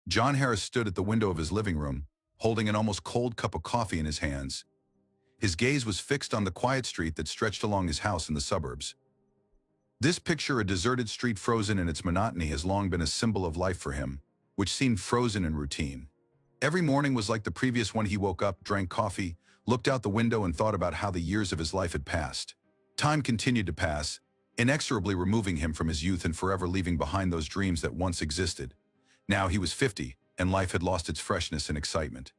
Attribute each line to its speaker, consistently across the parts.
Speaker 1: John Harris stood at the window of his living room, holding an almost cold cup of coffee in his hands. His gaze was fixed on the quiet street that stretched along his house in the suburbs. This picture, a deserted street frozen in its monotony, has long been a symbol of life for him, which seemed frozen in routine. Every morning was like the previous one. He woke up, drank coffee, looked out the window and thought about how the years of his life had passed. Time continued to pass, inexorably removing him from his youth and forever leaving behind those dreams that once existed. Now he was 50, and life had lost its freshness and excitement.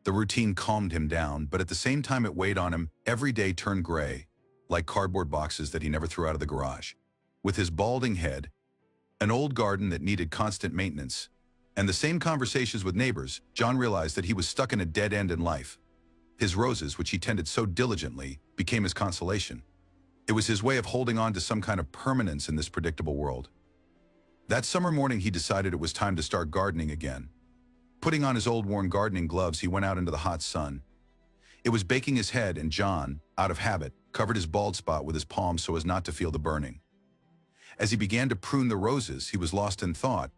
Speaker 1: The routine calmed him down, but at the same time it weighed on him. Every day turned gray, like cardboard boxes that he never threw out of the garage. With his balding head, an old garden that needed constant maintenance, and the same conversations with neighbors, John realized that he was stuck in a dead end in life. His roses, which he tended so diligently, became his consolation. It was his way of holding on to some kind of permanence in this predictable world. That summer morning he decided it was time to start gardening again. Putting on his old worn gardening gloves, he went out into the hot sun. It was baking his head, and John, out of habit, covered his bald spot with his palms so as not to feel the burning. As he began to prune the roses, he was lost in thought,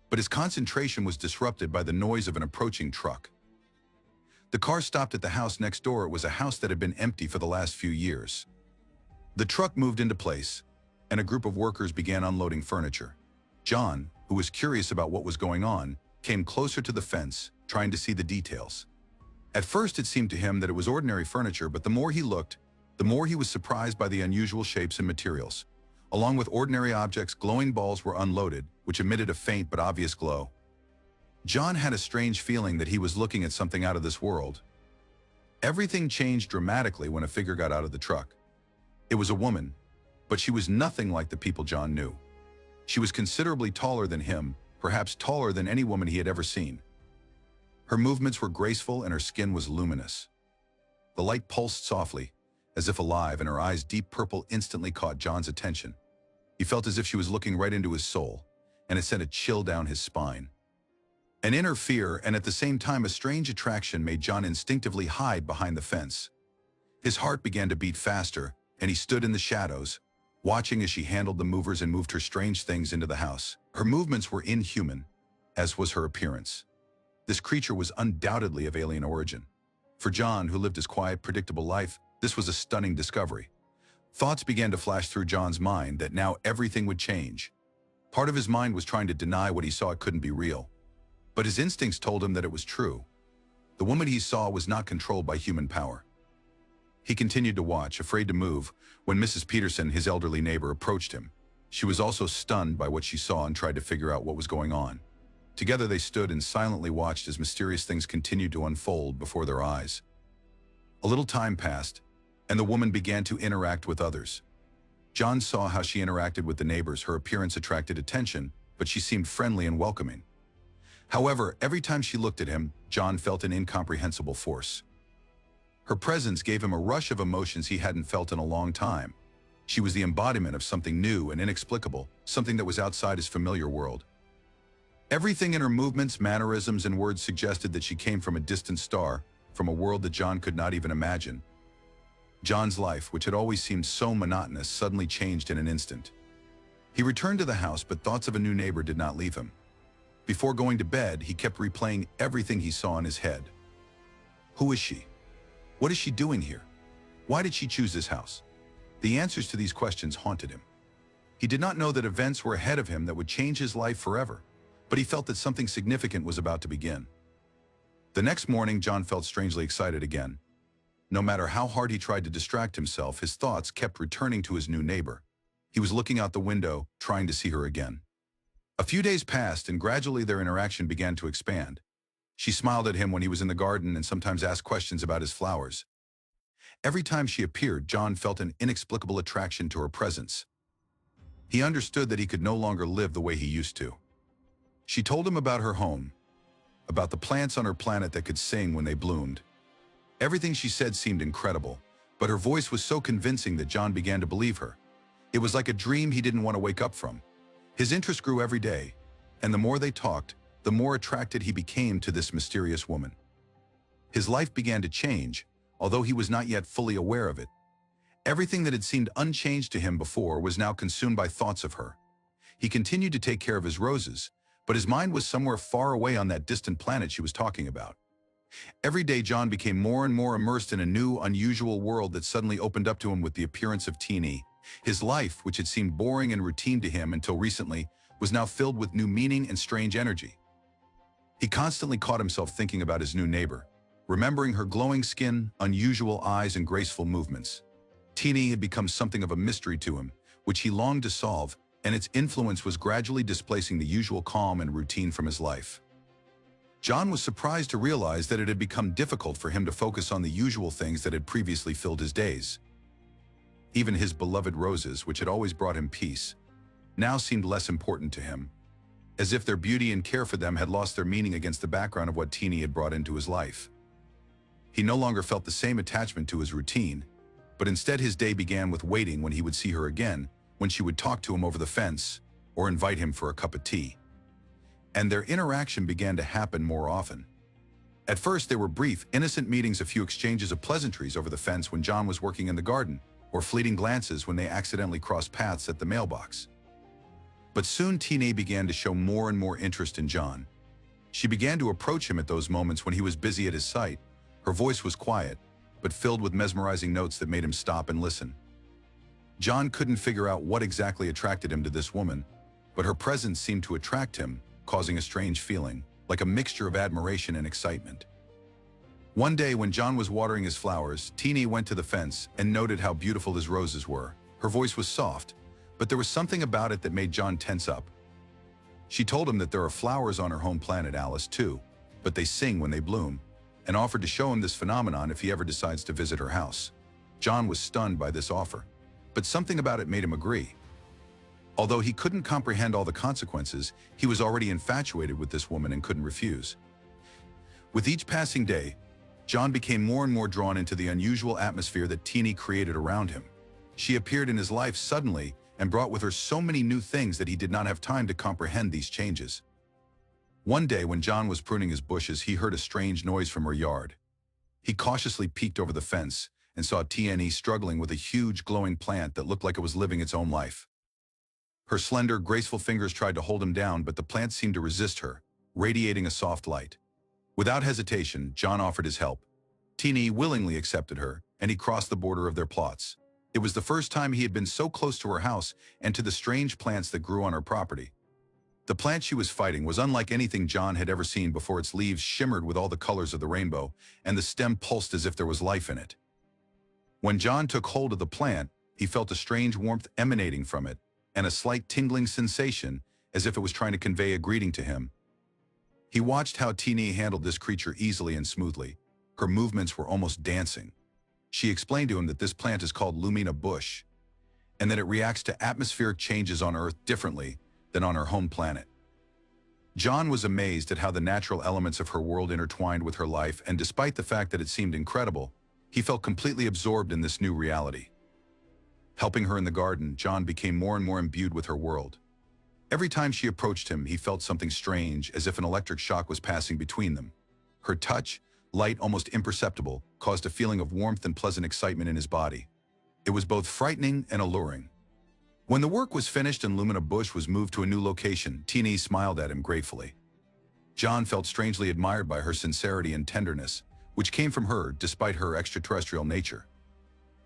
Speaker 1: but his concentration was disrupted by the noise of an approaching truck. The car stopped at the house next door. It was a house that had been empty for the last few years. The truck moved into place, and a group of workers began unloading furniture. John, who was curious about what was going on, came closer to the fence, trying to see the details. At first it seemed to him that it was ordinary furniture, but the more he looked, the more he was surprised by the unusual shapes and materials. Along with ordinary objects, glowing balls were unloaded, which emitted a faint but obvious glow. John had a strange feeling that he was looking at something out of this world. Everything changed dramatically when a figure got out of the truck. It was a woman, but she was nothing like the people John knew. She was considerably taller than him, perhaps taller than any woman he had ever seen. Her movements were graceful and her skin was luminous. The light pulsed softly, as if alive, and her eyes, deep purple, instantly caught John's attention. He felt as if she was looking right into his soul, and it sent a chill down his spine. An inner fear and at the same time a strange attraction made John instinctively hide behind the fence. His heart began to beat faster, and he stood in the shadows, watching as she handled the movers and moved her strange things into the house. Her movements were inhuman, as was her appearance. This creature was undoubtedly of alien origin. For John, who lived his quiet, predictable life, this was a stunning discovery. Thoughts began to flash through John's mind that now everything would change. Part of his mind was trying to deny what he saw. It couldn't be real. But his instincts told him that it was true. The woman he saw was not controlled by human power. He continued to watch, afraid to move, when Mrs. Peterson, his elderly neighbor, approached him. She was also stunned by what she saw and tried to figure out what was going on. Together they stood and silently watched as mysterious things continued to unfold before their eyes. A little time passed, and the woman began to interact with others. John saw how she interacted with the neighbors. Her appearance attracted attention, but she seemed friendly and welcoming. However, every time she looked at him, John felt an incomprehensible force. Her presence gave him a rush of emotions he hadn't felt in a long time. She was the embodiment of something new and inexplicable, something that was outside his familiar world. Everything in her movements, mannerisms, and words suggested that she came from a distant star, from a world that John could not even imagine. John's life, which had always seemed so monotonous, suddenly changed in an instant. He returned to the house, but thoughts of a new neighbor did not leave him. Before going to bed, he kept replaying everything he saw in his head. Who is she? What is she doing here? Why did she choose this house? The answers to these questions haunted him. He did not know that events were ahead of him that would change his life forever, but he felt that something significant was about to begin. The next morning, John felt strangely excited again. No matter how hard he tried to distract himself, his thoughts kept returning to his new neighbor. He was looking out the window, trying to see her again. A few days passed, and gradually their interaction began to expand. She smiled at him when he was in the garden and sometimes asked questions about his flowers. Every time she appeared, John felt an inexplicable attraction to her presence. He understood that he could no longer live the way he used to. She told him about her home, about the plants on her planet that could sing when they bloomed. Everything she said seemed incredible, but her voice was so convincing that John began to believe her. It was like a dream he didn't want to wake up from. His interest grew every day, and the more they talked, the more attracted he became to this mysterious woman. His life began to change, although he was not yet fully aware of it. Everything that had seemed unchanged to him before was now consumed by thoughts of her. He continued to take care of his roses, but his mind was somewhere far away on that distant planet she was talking about. Every day, John became more and more immersed in a new, unusual world that suddenly opened up to him with the appearance of Teeny. His life, which had seemed boring and routine to him until recently, was now filled with new meaning and strange energy. He constantly caught himself thinking about his new neighbor, remembering her glowing skin, unusual eyes, and graceful movements. Teeny had become something of a mystery to him, which he longed to solve, and its influence was gradually displacing the usual calm and routine from his life. John was surprised to realize that it had become difficult for him to focus on the usual things that had previously filled his days. Even his beloved roses, which had always brought him peace, now seemed less important to him, as if their beauty and care for them had lost their meaning against the background of what Teeny had brought into his life. He no longer felt the same attachment to his routine, but instead his day began with waiting when he would see her again, when she would talk to him over the fence or invite him for a cup of tea. And their interaction began to happen more often. At first, they were brief, innocent meetings, a few exchanges of pleasantries over the fence when John was working in the garden, or fleeting glances when they accidentally crossed paths at the mailbox. But soon Teeny began to show more and more interest in John. She began to approach him at those moments when he was busy at his site. Her voice was quiet, but filled with mesmerizing notes that made him stop and listen. John couldn't figure out what exactly attracted him to this woman, but her presence seemed to attract him, causing a strange feeling, like a mixture of admiration and excitement. One day when John was watering his flowers, Teeny went to the fence and noted how beautiful his roses were. Her voice was soft, but there was something about it that made John tense up. She told him that there are flowers on her home planet, Alice, too, but they sing when they bloom, and offered to show him this phenomenon if he ever decides to visit her house. John was stunned by this offer, but something about it made him agree. Although he couldn't comprehend all the consequences, he was already infatuated with this woman and couldn't refuse. With each passing day, John became more and more drawn into the unusual atmosphere that Teeny created around him. She appeared in his life suddenly and brought with her so many new things that he did not have time to comprehend these changes. One day when John was pruning his bushes, he heard a strange noise from her yard. He cautiously peeked over the fence and saw Teeny struggling with a huge glowing plant that looked like it was living its own life. Her slender, graceful fingers tried to hold him down, but the plant seemed to resist her, radiating a soft light. Without hesitation, John offered his help. Teeny willingly accepted her, and he crossed the border of their plots. It was the first time he had been so close to her house and to the strange plants that grew on her property. The plant she was fighting was unlike anything John had ever seen before. Its leaves shimmered with all the colors of the rainbow, and the stem pulsed as if there was life in it. When John took hold of the plant, he felt a strange warmth emanating from it, and a slight tingling sensation, as if it was trying to convey a greeting to him. He watched how Teeny handled this creature easily and smoothly. Her movements were almost dancing. She explained to him that this plant is called Lumina Bush, and that it reacts to atmospheric changes on Earth differently than on her home planet. John was amazed at how the natural elements of her world intertwined with her life, and despite the fact that it seemed incredible, he felt completely absorbed in this new reality. Helping her in the garden, John became more and more imbued with her world. Every time she approached him, he felt something strange, as if an electric shock was passing between them. Her touch, light, almost imperceptible, caused a feeling of warmth and pleasant excitement in his body. It was both frightening and alluring. When the work was finished and Lumina Bush was moved to a new location, Teeny smiled at him gratefully. John felt strangely admired by her sincerity and tenderness, which came from her despite her extraterrestrial nature.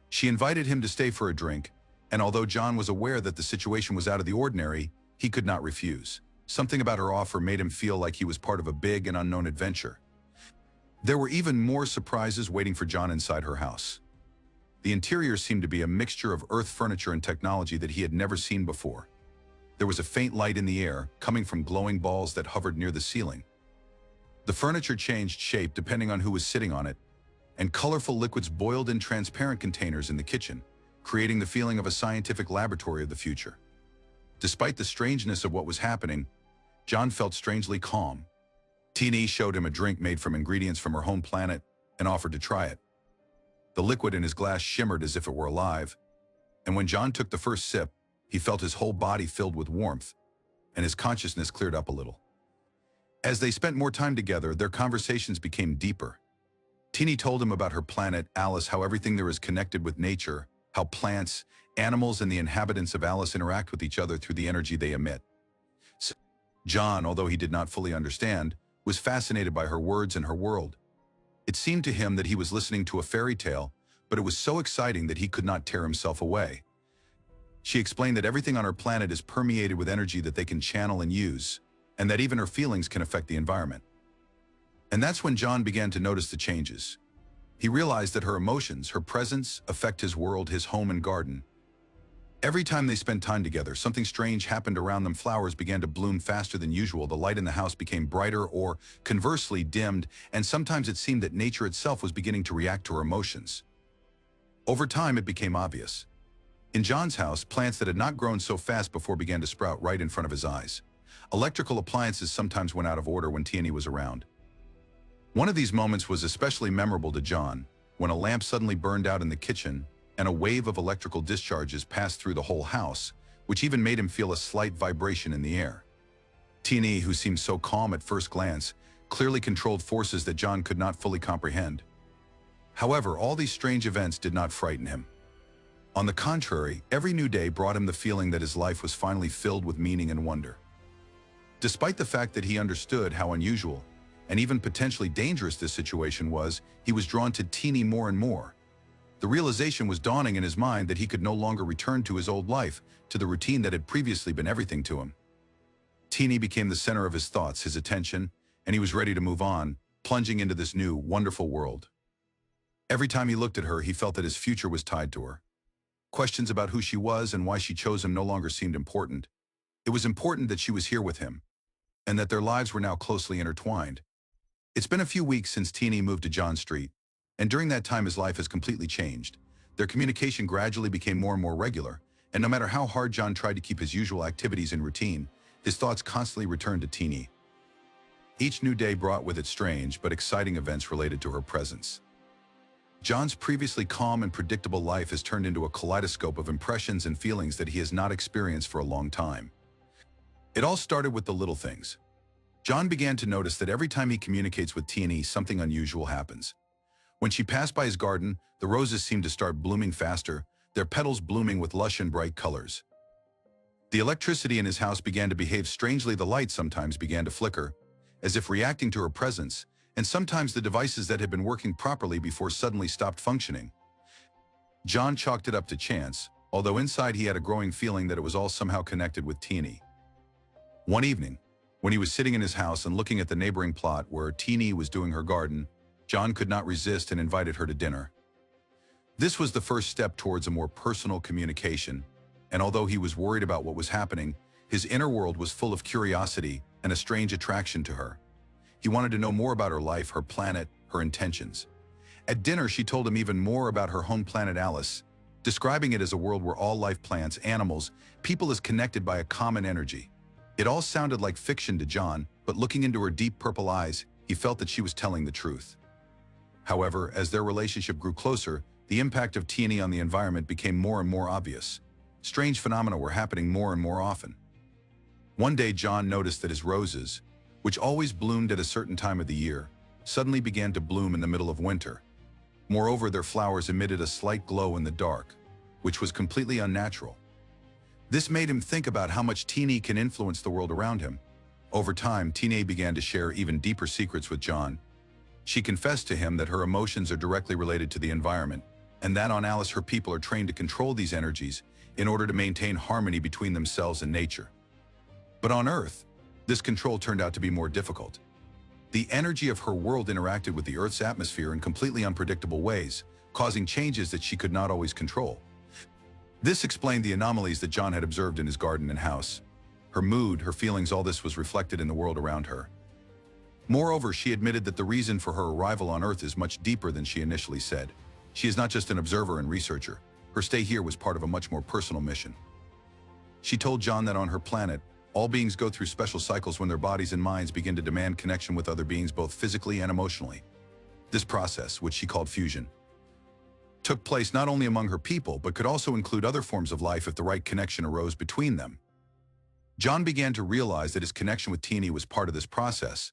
Speaker 1: She invited him to stay for a drink, and although John was aware that the situation was out of the ordinary, he could not refuse. Something about her offer made him feel like he was part of a big and unknown adventure. There were even more surprises waiting for John inside her house. The interior seemed to be a mixture of earth furniture and technology that he had never seen before. There was a faint light in the air, coming from glowing balls that hovered near the ceiling. The furniture changed shape depending on who was sitting on it, and colorful liquids boiled in transparent containers in the kitchen, creating the feeling of a scientific laboratory of the future. Despite the strangeness of what was happening, John felt strangely calm. Teeny showed him a drink made from ingredients from her home planet and offered to try it. The liquid in his glass shimmered as if it were alive, and when John took the first sip, he felt his whole body filled with warmth, and his consciousness cleared up a little. As they spent more time together, their conversations became deeper. Teeny told him about her planet, Alice, how everything there is connected with nature, how plants, animals, and the inhabitants of Alice interact with each other through the energy they emit. John, although he did not fully understand, was fascinated by her words and her world. It seemed to him that he was listening to a fairy tale, but it was so exciting that he could not tear himself away. She explained that everything on her planet is permeated with energy that they can channel and use, and that even her feelings can affect the environment. And that's when John began to notice the changes. He realized that her emotions, her presence, affect his world, his home and garden. Every time they spent time together, something strange happened around them. Flowers began to bloom faster than usual, the light in the house became brighter or, conversely, dimmed, and sometimes it seemed that nature itself was beginning to react to her emotions. Over time, it became obvious. In John's house, plants that had not grown so fast before began to sprout right in front of his eyes. Electrical appliances sometimes went out of order when Tierney was around. One of these moments was especially memorable to John, when a lamp suddenly burned out in the kitchen and a wave of electrical discharges passed through the whole house, which even made him feel a slight vibration in the air. Tierney, who seemed so calm at first glance, clearly controlled forces that John could not fully comprehend. However, all these strange events did not frighten him. On the contrary, every new day brought him the feeling that his life was finally filled with meaning and wonder. Despite the fact that he understood how unusual and even potentially dangerous this situation was, he was drawn to Tierney more and more. The realization was dawning in his mind that he could no longer return to his old life, to the routine that had previously been everything to him. Tierney became the center of his thoughts, his attention, and he was ready to move on, plunging into this new, wonderful world. Every time he looked at her, he felt that his future was tied to her. Questions about who she was and why she chose him no longer seemed important. It was important that she was here with him, and that their lives were now closely intertwined. It's been a few weeks since Tierney moved to John Street, and during that time his life has completely changed. Their communication gradually became more and more regular, and no matter how hard John tried to keep his usual activities in routine, his thoughts constantly returned to Tierney. Each new day brought with it strange but exciting events related to her presence. John's previously calm and predictable life has turned into a kaleidoscope of impressions and feelings that he has not experienced for a long time. It all started with the little things. John began to notice that every time he communicates with Tierney, something unusual happens. When she passed by his garden, the roses seemed to start blooming faster, their petals blooming with lush and bright colors. The electricity in his house began to behave strangely. The lights sometimes began to flicker, as if reacting to her presence, and sometimes the devices that had been working properly before suddenly stopped functioning. John chalked it up to chance, although inside he had a growing feeling that it was all somehow connected with Tierney. One evening, when he was sitting in his house and looking at the neighboring plot where Tierney was doing her garden, John could not resist and invited her to dinner. This was the first step towards a more personal communication, and although he was worried about what was happening, his inner world was full of curiosity and a strange attraction to her. He wanted to know more about her life, her planet, her intentions. At dinner, she told him even more about her home planet Alice, describing it as a world where all life, plants, animals, people is connected by a common energy. It all sounded like fiction to John, but looking into her deep purple eyes, he felt that she was telling the truth. However, as their relationship grew closer, the impact of Tierney on the environment became more and more obvious. Strange phenomena were happening more and more often. One day, John noticed that his roses, which always bloomed at a certain time of the year, suddenly began to bloom in the middle of winter. Moreover, their flowers emitted a slight glow in the dark, which was completely unnatural. This made him think about how much Tierney can influence the world around him. Over time, Tierney began to share even deeper secrets with John. She confessed to him that her emotions are directly related to the environment, and that on Alice her people are trained to control these energies in order to maintain harmony between themselves and nature. But on Earth, this control turned out to be more difficult. The energy of her world interacted with the Earth's atmosphere in completely unpredictable ways, causing changes that she could not always control. This explained the anomalies that John had observed in his garden and house. Her mood, her feelings, all this was reflected in the world around her. Moreover, she admitted that the reason for her arrival on Earth is much deeper than she initially said. She is not just an observer and researcher. Her stay here was part of a much more personal mission. She told John that on her planet, all beings go through special cycles when their bodies and minds begin to demand connection with other beings both physically and emotionally. This process, which she called fusion, took place not only among her people, but could also include other forms of life if the right connection arose between them. John began to realize that his connection with Tierney was part of this process.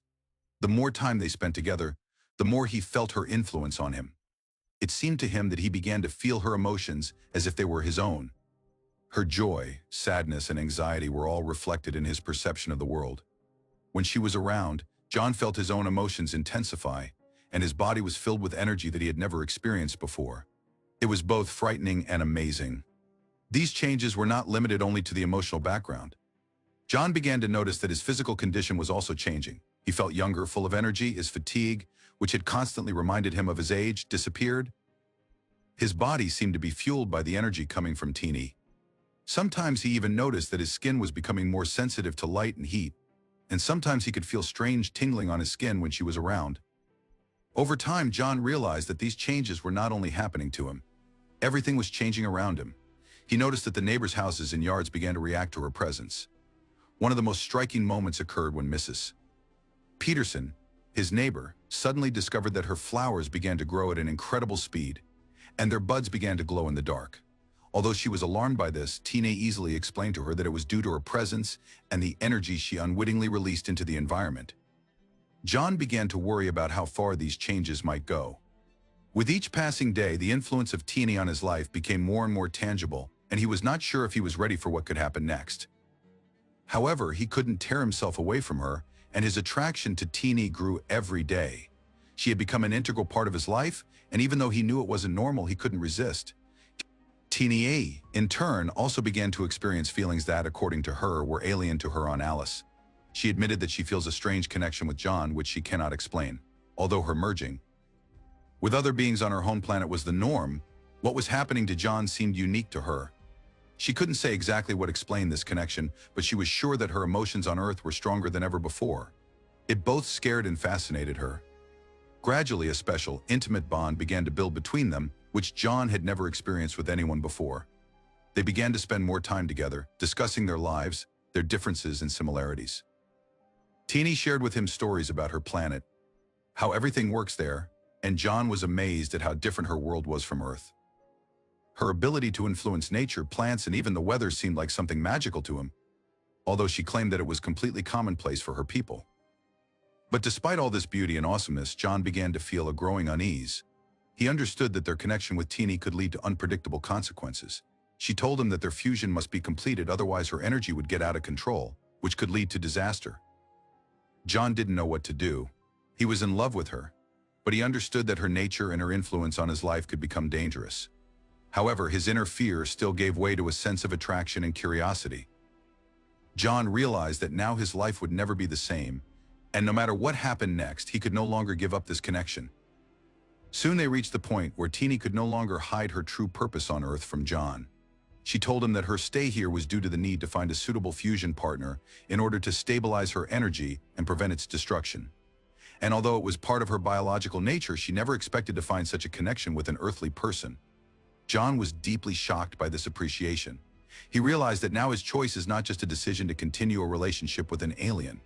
Speaker 1: The more time they spent together, the more he felt her influence on him. It seemed to him that he began to feel her emotions as if they were his own. Her joy, sadness, and anxiety were all reflected in his perception of the world. When she was around, John felt his own emotions intensify, and his body was filled with energy that he had never experienced before. It was both frightening and amazing. These changes were not limited only to the emotional background. John began to notice that his physical condition was also changing. He felt younger, full of energy. His fatigue, which had constantly reminded him of his age, disappeared. His body seemed to be fueled by the energy coming from Teeny. Sometimes he even noticed that his skin was becoming more sensitive to light and heat, and sometimes he could feel strange tingling on his skin when she was around. Over time, John realized that these changes were not only happening to him. Everything was changing around him. He noticed that the neighbors' houses and yards began to react to her presence. One of the most striking moments occurred when Mrs. Peterson, his neighbor, suddenly discovered that her flowers began to grow at an incredible speed, and their buds began to glow in the dark. Although she was alarmed by this, Tina easily explained to her that it was due to her presence and the energy she unwittingly released into the environment. John began to worry about how far these changes might go. With each passing day, the influence of Teeny on his life became more and more tangible, and he was not sure if he was ready for what could happen next. However, he couldn't tear himself away from her, and his attraction to Teeny grew every day. She had become an integral part of his life, and even though he knew it wasn't normal, he couldn't resist. Teeny, in turn, also began to experience feelings that, according to her, were alien to her on Alice. She admitted that she feels a strange connection with John, which she cannot explain. Although her merging with other beings on her home planet was the norm, what was happening to John seemed unique to her. She couldn't say exactly what explained this connection, but she was sure that her emotions on Earth were stronger than ever before. It both scared and fascinated her. Gradually, a special, intimate bond began to build between them, which John had never experienced with anyone before. They began to spend more time together, discussing their lives, their differences and similarities. Teeny shared with him stories about her planet, how everything works there, and John was amazed at how different her world was from Earth. Her ability to influence nature, plants, and even the weather seemed like something magical to him, although she claimed that it was completely commonplace for her people. But despite all this beauty and awesomeness, John began to feel a growing unease. He understood that their connection with Teeny could lead to unpredictable consequences. She told him that their fusion must be completed, otherwise her energy would get out of control, which could lead to disaster. John didn't know what to do. He was in love with her, but he understood that her nature and her influence on his life could become dangerous. However, his inner fear still gave way to a sense of attraction and curiosity. John realized that now his life would never be the same, and no matter what happened next, he could no longer give up this connection. Soon they reached the point where Teeny could no longer hide her true purpose on Earth from John. She told him that her stay here was due to the need to find a suitable fusion partner in order to stabilize her energy and prevent its destruction. And although it was part of her biological nature, she never expected to find such a connection with an earthly person. John was deeply shocked by this appreciation. He realized that now his choice is not just a decision to continue a relationship with an alien.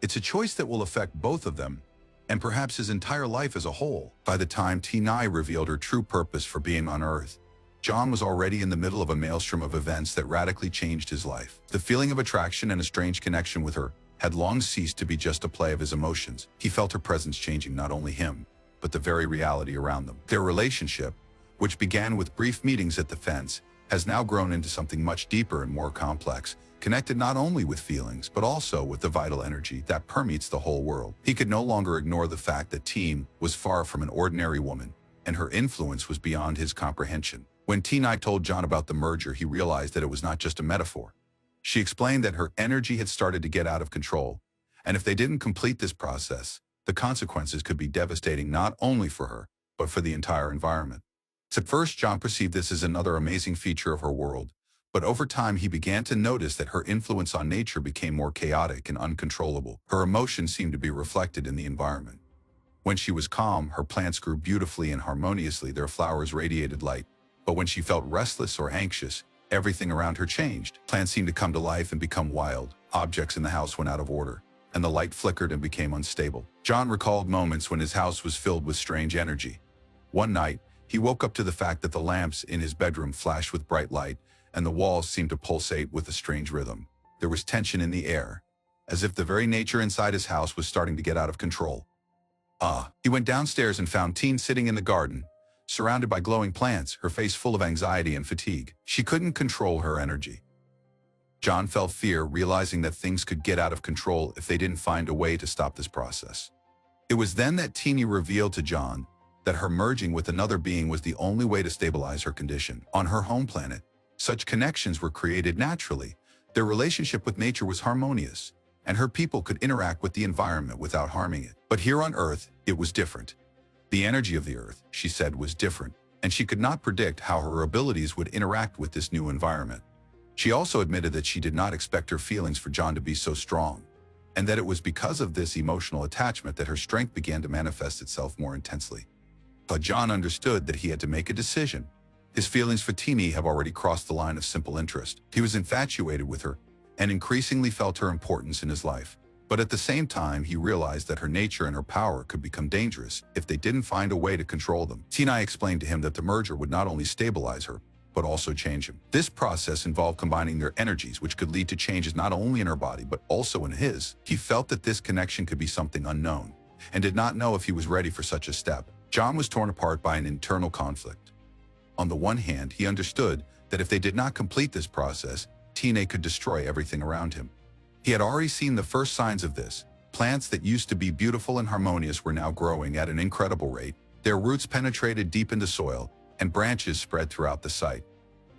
Speaker 1: It's a choice that will affect both of them, and perhaps his entire life as a whole. By the time Teeny revealed her true purpose for being on Earth, John was already in the middle of a maelstrom of events that radically changed his life. The feeling of attraction and a strange connection with her had long ceased to be just a play of his emotions. He felt her presence changing not only him, but the very reality around them. Their relationship, which began with brief meetings at the fence, has now grown into something much deeper and more complex, connected not only with feelings, but also with the vital energy that permeates the whole world. He could no longer ignore the fact that Teeny was far from an ordinary woman, and her influence was beyond his comprehension. When Teeny told John about the merger, he realized that it was not just a metaphor. She explained that her energy had started to get out of control, and if they didn't complete this process, the consequences could be devastating not only for her, but for the entire environment. At first, John perceived this as another amazing feature of her world, but over time he began to notice that her influence on nature became more chaotic and uncontrollable. Her emotions seemed to be reflected in the environment. When she was calm, her plants grew beautifully and harmoniously, their flowers radiated light. But when she felt restless or anxious, everything around her changed. Plants seemed to come to life and become wild. Objects in the house went out of order, and the light flickered and became unstable. John recalled moments when his house was filled with strange energy. One night, he woke up to the fact that the lamps in his bedroom flashed with bright light, and the walls seemed to pulsate with a strange rhythm. There was tension in the air, as if the very nature inside his house was starting to get out of control. He went downstairs and found Teeny sitting in the garden, surrounded by glowing plants, her face full of anxiety and fatigue. She couldn't control her energy. John felt fear, realizing that things could get out of control if they didn't find a way to stop this process. It was then that Teeny revealed to John that her merging with another being was the only way to stabilize her condition. On her home planet, such connections were created naturally. Their relationship with nature was harmonious, and her people could interact with the environment without harming it. But here on Earth, it was different. The energy of the Earth, she said, was different, and she could not predict how her abilities would interact with this new environment. She also admitted that she did not expect her feelings for John to be so strong, and that it was because of this emotional attachment that her strength began to manifest itself more intensely. But John understood that he had to make a decision. His feelings for Teeny have already crossed the line of simple interest. He was infatuated with her and increasingly felt her importance in his life. But at the same time, he realized that her nature and her power could become dangerous if they didn't find a way to control them. Teeny explained to him that the merger would not only stabilize her, but also change him. This process involved combining their energies, which could lead to changes not only in her body, but also in his. He felt that this connection could be something unknown, and did not know if he was ready for such a step. John was torn apart by an internal conflict. On the one hand, he understood that if they did not complete this process, Teeny could destroy everything around him. He had already seen the first signs of this. Plants that used to be beautiful and harmonious were now growing at an incredible rate. Their roots penetrated deep into soil, and branches spread throughout the site.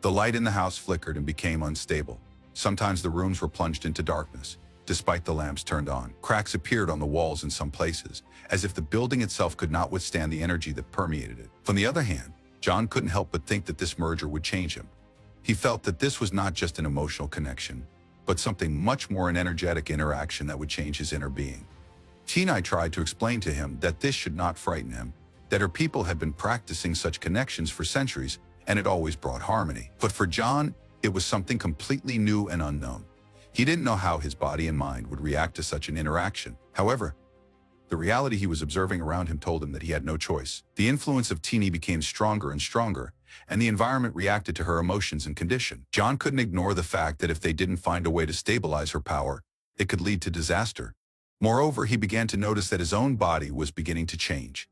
Speaker 1: The light in the house flickered and became unstable. Sometimes the rooms were plunged into darkness, despite the lamps turned on. Cracks appeared on the walls in some places, as if the building itself could not withstand the energy that permeated it. On the other hand, John couldn't help but think that this merger would change him. He felt that this was not just an emotional connection, but something much more an energetic interaction that would change his inner being. Teeny tried to explain to him that this should not frighten him, that her people had been practicing such connections for centuries, and it always brought harmony. But for John, it was something completely new and unknown. He didn't know how his body and mind would react to such an interaction. However, the reality he was observing around him told him that he had no choice. The influence of Teeny became stronger and stronger, and the environment reacted to her emotions and condition. John couldn't ignore the fact that if they didn't find a way to stabilize her power, it could lead to disaster. Moreover, he began to notice that his own body was beginning to change.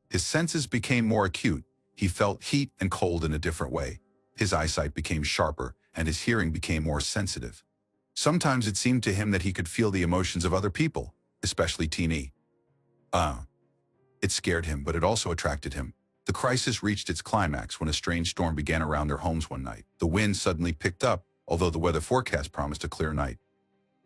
Speaker 1: His senses became more acute. He felt heat and cold in a different way. His eyesight became sharper, and his hearing became more sensitive. Sometimes it seemed to him that he could feel the emotions of other people, especially Teeny. It scared him, but it also attracted him. The crisis reached its climax when a strange storm began around their homes one night. The wind suddenly picked up, although the weather forecast promised a clear night.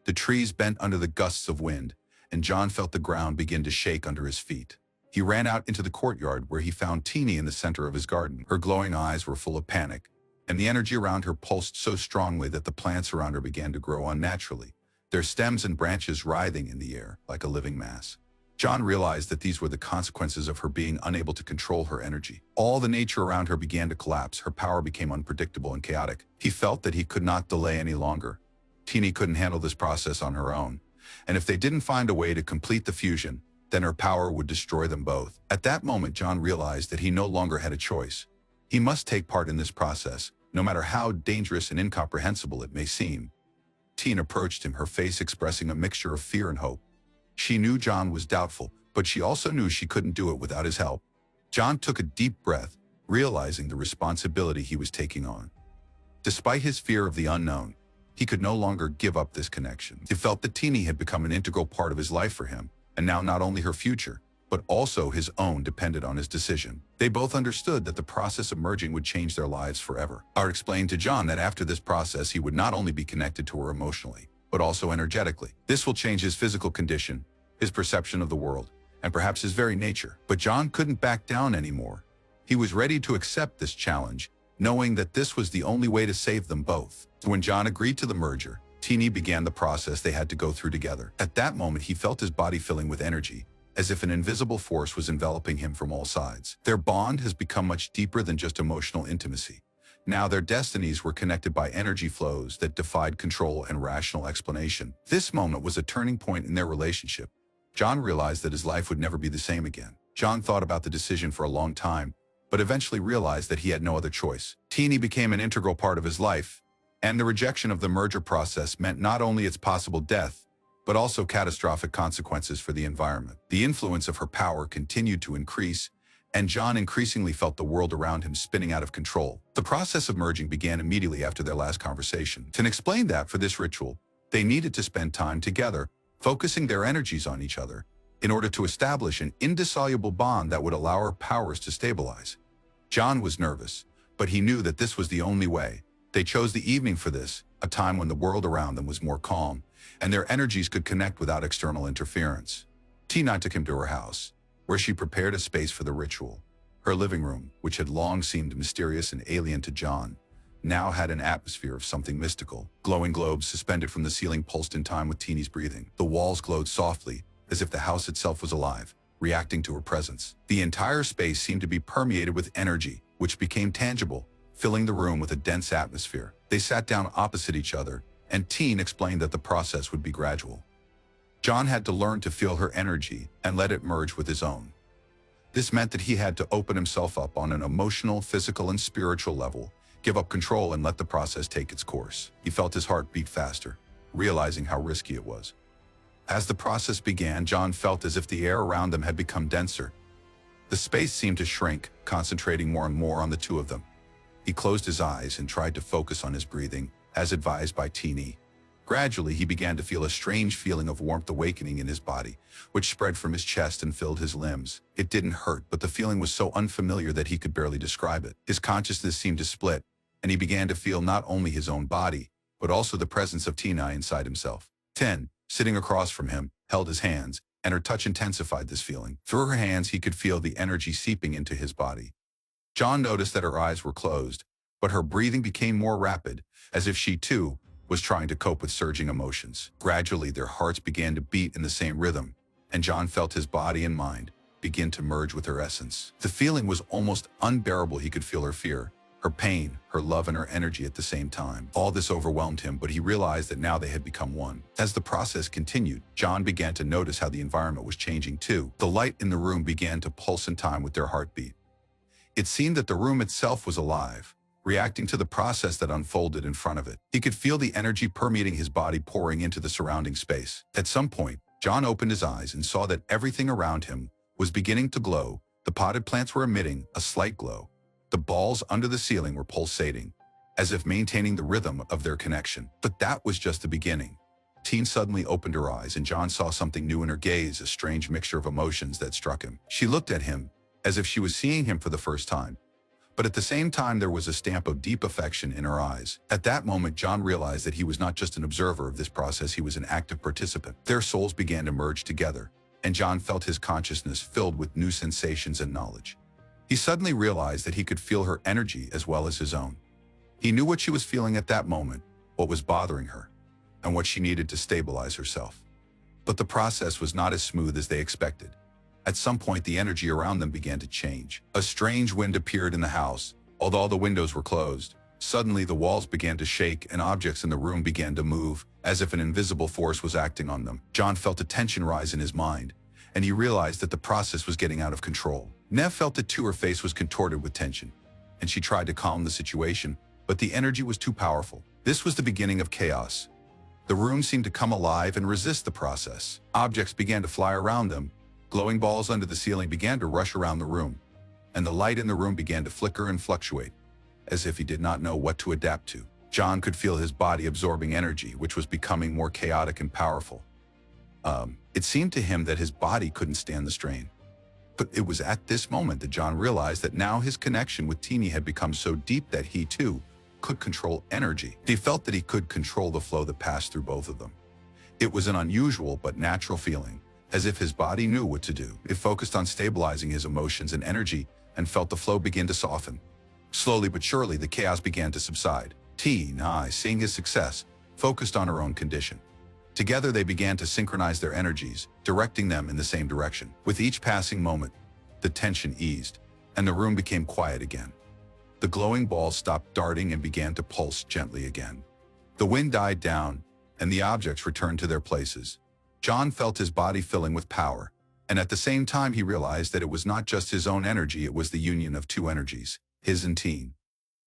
Speaker 1: The trees bent under the gusts of wind, and John felt the ground begin to shake under his feet. He ran out into the courtyard where he found Teeny in the center of his garden. Her glowing eyes were full of panic, and the energy around her pulsed so strongly that the plants around her began to grow unnaturally, their stems and branches writhing in the air like a living mass. John realized that these were the consequences of her being unable to control her energy. All the nature around her began to collapse. Her power became unpredictable and chaotic. He felt that he could not delay any longer. Teeny couldn't handle this process on her own, and if they didn't find a way to complete the fusion, then her power would destroy them both. At that moment, John realized that he no longer had a choice. He must take part in this process, no matter how dangerous and incomprehensible it may seem. Teeny approached him, her face expressing a mixture of fear and hope. She knew John was doubtful, but she also knew she couldn't do it without his help. John took a deep breath, realizing the responsibility he was taking on. Despite his fear of the unknown, he could no longer give up this connection. He felt that Teeny had become an integral part of his life for him, and now not only her future, but also his own depended on his decision. They both understood that the process of merging would change their lives forever. Art explained to John that after this process, he would not only be connected to her emotionally, but also energetically. This will change his physical condition, his perception of the world, and perhaps his very nature. But John couldn't back down anymore. He was ready to accept this challenge, knowing that this was the only way to save them both. When John agreed to the merger, Teeny began the process they had to go through together. At that moment, he felt his body filling with energy, as if an invisible force was enveloping him from all sides. Their bond has become much deeper than just emotional intimacy. Now their destinies were connected by energy flows that defied control and rational explanation. This moment was a turning point in their relationship. John realized that his life would never be the same again. John thought about the decision for a long time, but eventually realized that he had no other choice. Teeny became an integral part of his life, and the rejection of the merger process meant not only its possible death, but also catastrophic consequences for the environment. The influence of her power continued to increase, and John increasingly felt the world around him spinning out of control. The process of merging began immediately after their last conversation. To explain that for this ritual, they needed to spend time together, focusing their energies on each other, in order to establish an indissoluble bond that would allow our powers to stabilize. John was nervous, but he knew that this was the only way. They chose the evening for this, a time when the world around them was more calm, and their energies could connect without external interference. Tina took him to her house, where she prepared a space for the ritual. Her living room, which had long seemed mysterious and alien to John, now had an atmosphere of something mystical. Glowing globes suspended from the ceiling pulsed in time with Teeny's breathing. The walls glowed softly, as if the house itself was alive, reacting to her presence. The entire space seemed to be permeated with energy, which became tangible, filling the room with a dense atmosphere. They sat down opposite each other, and Teen explained that the process would be gradual. John had to learn to feel her energy and let it merge with his own. This meant that he had to open himself up on an emotional, physical, and spiritual level, give up control and let the process take its course. He felt his heart beat faster, realizing how risky it was. As the process began, John felt as if the air around them had become denser. The space seemed to shrink, concentrating more and more on the two of them. He closed his eyes and tried to focus on his breathing, as advised by Teeny. Gradually, he began to feel a strange feeling of warmth awakening in his body, which spread from his chest and filled his limbs. It didn't hurt, but the feeling was so unfamiliar that he could barely describe it. His consciousness seemed to split, and he began to feel not only his own body, but also the presence of Tina inside himself. 10, sitting across from him, held his hands, and her touch intensified this feeling. Through her hands, he could feel the energy seeping into his body. John noticed that her eyes were closed, but her breathing became more rapid, as if she, too, was trying to cope with surging emotions. Gradually, their hearts began to beat in the same rhythm, and John felt his body and mind begin to merge with her essence. The feeling was almost unbearable. He could feel her fear, her pain, her love, and her energy at the same time. All this overwhelmed him, but he realized that now they had become one. As the process continued, John began to notice how the environment was changing too. The light in the room began to pulse in time with their heartbeat. It seemed that the room itself was alive, reacting to the process that unfolded in front of it. He could feel the energy permeating his body pouring into the surrounding space. At some point, John opened his eyes and saw that everything around him was beginning to glow. The potted plants were emitting a slight glow. The balls under the ceiling were pulsating, as if maintaining the rhythm of their connection. But that was just the beginning. Teen suddenly opened her eyes, and John saw something new in her gaze, a strange mixture of emotions that struck him. She looked at him as if she was seeing him for the first time. But at the same time, there was a stamp of deep affection in her eyes. At that moment, John realized that he was not just an observer of this process, he was an active participant. Their souls began to merge together, and John felt his consciousness filled with new sensations and knowledge. He suddenly realized that he could feel her energy as well as his own. He knew what she was feeling at that moment, what was bothering her, and what she needed to stabilize herself. But the process was not as smooth as they expected. At some point, the energy around them began to change. A strange wind appeared in the house. Although the windows were closed, suddenly the walls began to shake and objects in the room began to move, as if an invisible force was acting on them. John felt a tension rise in his mind, and he realized that the process was getting out of control. Nev felt it too. Her face was contorted with tension, and she tried to calm the situation, but the energy was too powerful. This was the beginning of chaos. The room seemed to come alive and resist the process. Objects began to fly around them. Glowing balls under the ceiling began to rush around the room, and the light in the room began to flicker and fluctuate, as if he did not know what to adapt to. John could feel his body absorbing energy, which was becoming more chaotic and powerful. It seemed to him that his body couldn't stand the strain. But it was at this moment that John realized that now his connection with Teeny had become so deep that he, too, could control energy. He felt that he could control the flow that passed through both of them. It was an unusual but natural feeling, as if his body knew what to do. It focused on stabilizing his emotions and energy and felt the flow begin to soften. Slowly but surely, the chaos began to subside. Tina, seeing his success, focused on her own condition. Together, they began to synchronize their energies, directing them in the same direction. With each passing moment, the tension eased, and the room became quiet again. The glowing balls stopped darting and began to pulse gently again. The wind died down, and the objects returned to their places. John felt his body filling with power, and at the same time he realized that it was not just his own energy, it was the union of two energies, his and Teen.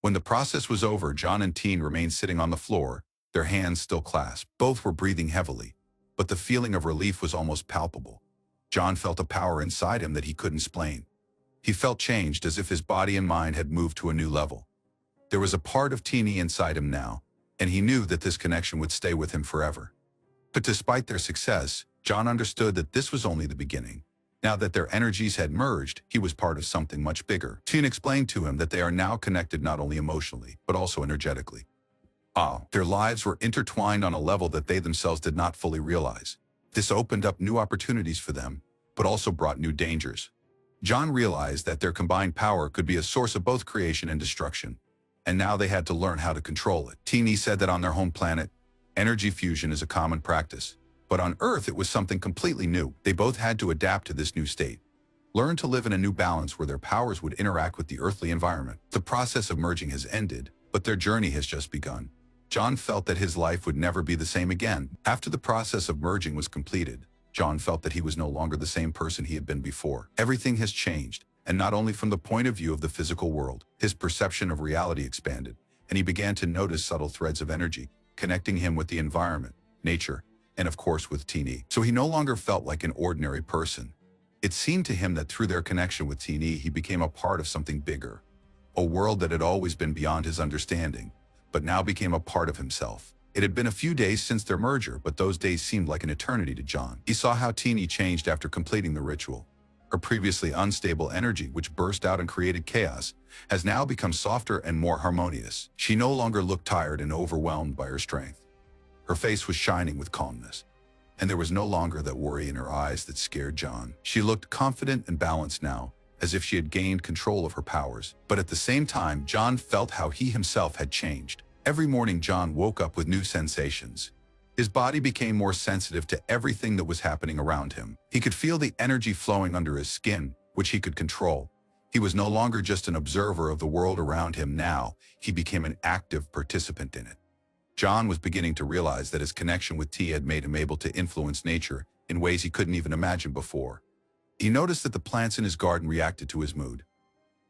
Speaker 1: When the process was over, John and Teen remained sitting on the floor, their hands still clasped. Both were breathing heavily, but the feeling of relief was almost palpable. John felt a power inside him that he couldn't explain. He felt changed, as if his body and mind had moved to a new level. There was a part of Teeny inside him now, and he knew that this connection would stay with him forever. But despite their success, John understood that this was only the beginning. Now that their energies had merged, he was part of something much bigger. Teeny explained to him that they are now connected not only emotionally, but also energetically. Their lives were intertwined on a level that they themselves did not fully realize. This opened up new opportunities for them, but also brought new dangers. John realized that their combined power could be a source of both creation and destruction, and now they had to learn how to control it. Teeny said that on their home planet, energy fusion is a common practice, but on Earth it was something completely new. They both had to adapt to this new state, learn to live in a new balance where their powers would interact with the earthly environment. The process of merging has ended, but their journey has just begun. John felt that his life would never be the same again. After the process of merging was completed, John felt that he was no longer the same person he had been before. Everything has changed, and not only from the point of view of the physical world. His perception of reality expanded, and he began to notice subtle threads of energy, connecting him with the environment, nature, and of course with Teeny. So he no longer felt like an ordinary person. It seemed to him that through their connection with Teeny, he became a part of something bigger, a world that had always been beyond his understanding, but now became a part of himself. It had been a few days since their merger, but those days seemed like an eternity to John. He saw how Teeny changed after completing the ritual. Her previously unstable energy, which burst out and created chaos, has now become softer and more harmonious. She no longer looked tired and overwhelmed by her strength. Her face was shining with calmness, and there was no longer that worry in her eyes that scared John. She looked confident and balanced now, as if she had gained control of her powers. But at the same time, John felt how he himself had changed. Every morning, John woke up with new sensations. His body became more sensitive to everything that was happening around him. He could feel the energy flowing under his skin, which he could control. He was no longer just an observer of the world around him. Now, he became an active participant in it. John was beginning to realize that his connection with T had made him able to influence nature in ways he couldn't even imagine before. He noticed that the plants in his garden reacted to his mood.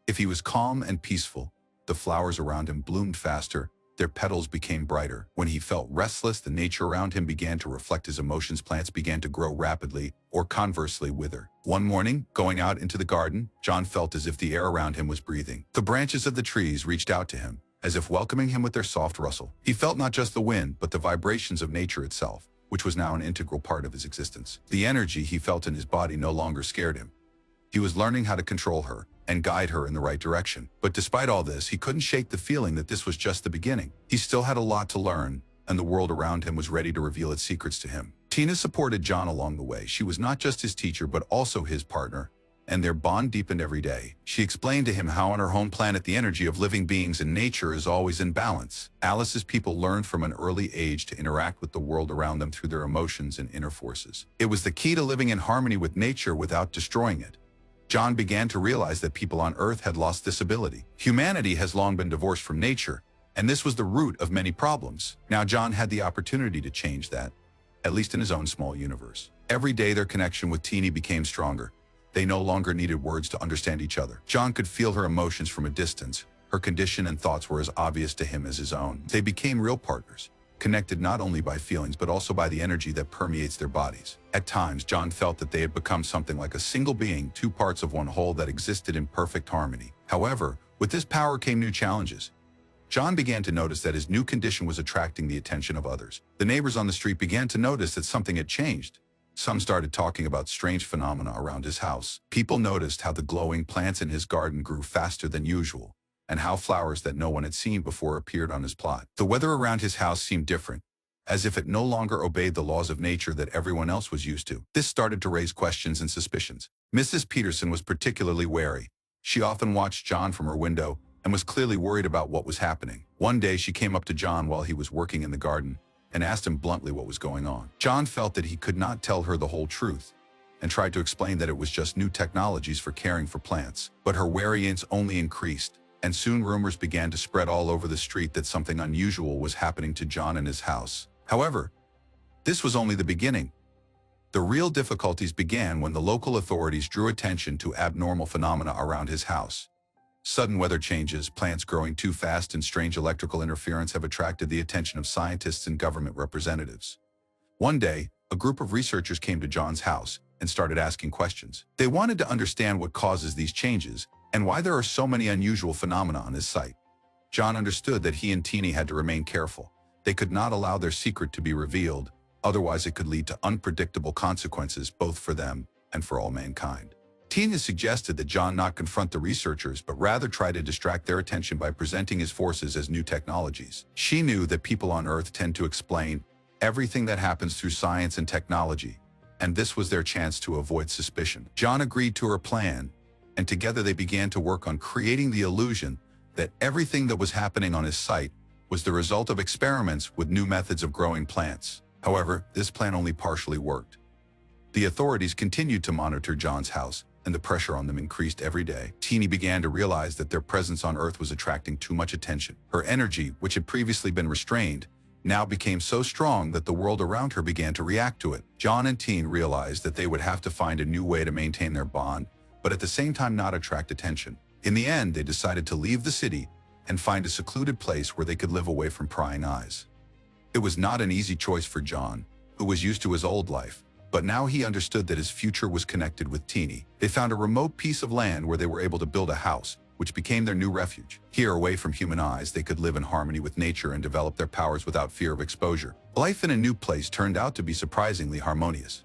Speaker 1: If he was calm and peaceful, the flowers around him bloomed faster, their petals became brighter. When he felt restless, the nature around him began to reflect his emotions. Plants began to grow rapidly, or conversely wither. One morning, going out into the garden, John felt as if the air around him was breathing. The branches of the trees reached out to him, as if welcoming him with their soft rustle. He felt not just the wind, but the vibrations of nature itself, which was now an integral part of his existence. The energy he felt in his body no longer scared him. He was learning how to control her and guide her in the right direction. But despite all this, he couldn't shake the feeling that this was just the beginning. He still had a lot to learn, and the world around him was ready to reveal its secrets to him. Tina supported John along the way. She was not just his teacher, but also his partner, and their bond deepened every day. She explained to him how on her home planet the energy of living beings and nature is always in balance. Alice's people learned from an early age to interact with the world around them through their emotions and inner forces. It was the key to living in harmony with nature without destroying it. John began to realize that people on Earth had lost this ability. Humanity has long been divorced from nature, and this was the root of many problems. Now John had the opportunity to change that, at least in his own small universe. Every day their connection with Teeny became stronger. They no longer needed words to understand each other. John could feel her emotions from a distance. Her condition and thoughts were as obvious to him as his own. They became real partners, connected not only by feelings but also by the energy that permeates their bodies. At times, John felt that they had become something like a single being, two parts of one whole that existed in perfect harmony. However, with this power came new challenges. John began to notice that his new condition was attracting the attention of others. The neighbors on the street began to notice that something had changed. Some started talking about strange phenomena around his house. People noticed how the glowing plants in his garden grew faster than usual, and how flowers that no one had seen before appeared on his plot. The weather around his house seemed different, as if it no longer obeyed the laws of nature that everyone else was used to. This started to raise questions and suspicions. Mrs. Peterson was particularly wary. She often watched John from her window and was clearly worried about what was happening. One day she came up to John while he was working in the garden and asked him bluntly what was going on. John felt that he could not tell her the whole truth and tried to explain that it was just new technologies for caring for plants. But her worries only increased, and soon rumors began to spread all over the street that something unusual was happening to John in his house. However, this was only the beginning. The real difficulties began when the local authorities drew attention to abnormal phenomena around his house. Sudden weather changes, plants growing too fast, and strange electrical interference have attracted the attention of scientists and government representatives. One day, a group of researchers came to John's house and started asking questions. They wanted to understand what causes these changes and why there are so many unusual phenomena on his site. John understood that he and Teeny had to remain careful. They could not allow their secret to be revealed, otherwise it could lead to unpredictable consequences both for them and for all mankind. Teeny suggested that John not confront the researchers but rather try to distract their attention by presenting his forces as new technologies. She knew that people on Earth tend to explain everything that happens through science and technology, and this was their chance to avoid suspicion. John agreed to her plan, and together they began to work on creating the illusion that everything that was happening on his site was the result of experiments with new methods of growing plants. However, this plan only partially worked. The authorities continued to monitor John's house, and the pressure on them increased every day. Teeny began to realize that their presence on Earth was attracting too much attention. Her energy, which had previously been restrained, now became so strong that the world around her began to react to it. John and Teen realized that they would have to find a new way to maintain their bond, but at the same time not attract attention. In the end, they decided to leave the city and find a secluded place where they could live away from prying eyes. It was not an easy choice for John, who was used to his old life, but now he understood that his future was connected with Teeny. They found a remote piece of land where they were able to build a house, which became their new refuge. Here, away from human eyes, they could live in harmony with nature and develop their powers without fear of exposure. Life in a new place turned out to be surprisingly harmonious.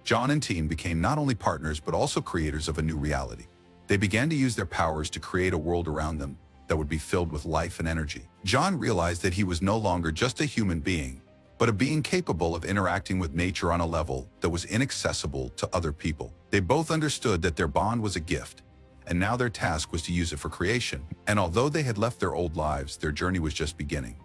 Speaker 1: John and Teen became not only partners but also creators of a new reality. They began to use their powers to create a world around them that would be filled with life and energy. John realized that he was no longer just a human being, but a being capable of interacting with nature on a level that was inaccessible to other people. They both understood that their bond was a gift, and now their task was to use it for creation. And although they had left their old lives, their journey was just beginning.